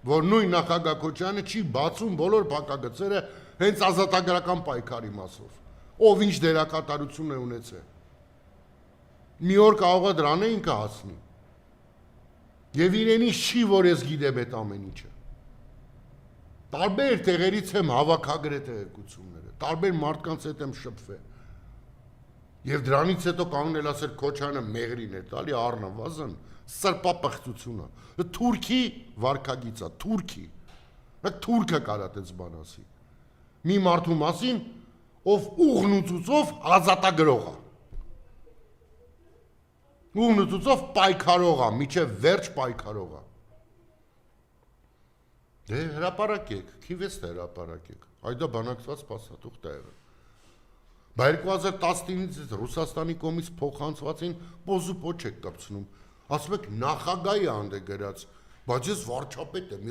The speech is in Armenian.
որ նույն նախագահ Քոչարյանը չի բացում բոլոր փակագծերը հենց ազատագրական պայքարի մասով, ով ինչ դերակատարություն է ունեցել։ Մի օր կարող է դրան է ինքը հասնի։ Եվ իրենից չի, որ ես գիտեմ այդ ամեն ինչը։ Տարբեր տեղերից եմ հավաքագրել տեղեկությունները, տարբեր մարդկանց հետ եմ շփվել։ Եվ դրանից հետո կանգնել ասել Քոչարյանը մեղրին է տալի առնվազն սրպապղծությունը։ Թուրքի վարքագիծ է, թուրքի։ Թուրքը կարա դες բան ասի։ Մի մարդու մասին, ով ուղն ու ծուծով ազատագրող է։ Ուղն ու ծուծով պայքարող է, միջև վերջ պայքարող է։ Դե հրապարակեք, քիվեստ հրապարակեք, այդա բանակցված փաստաթուղթ է եղել։ Բա 2019-ից Ռուսաստանի կողմից փոխանցվածին պոզու պոչ եք կպցնում, ասում եք նախագահի հանդեպ գրած, բայց ես վարչապետ եմ,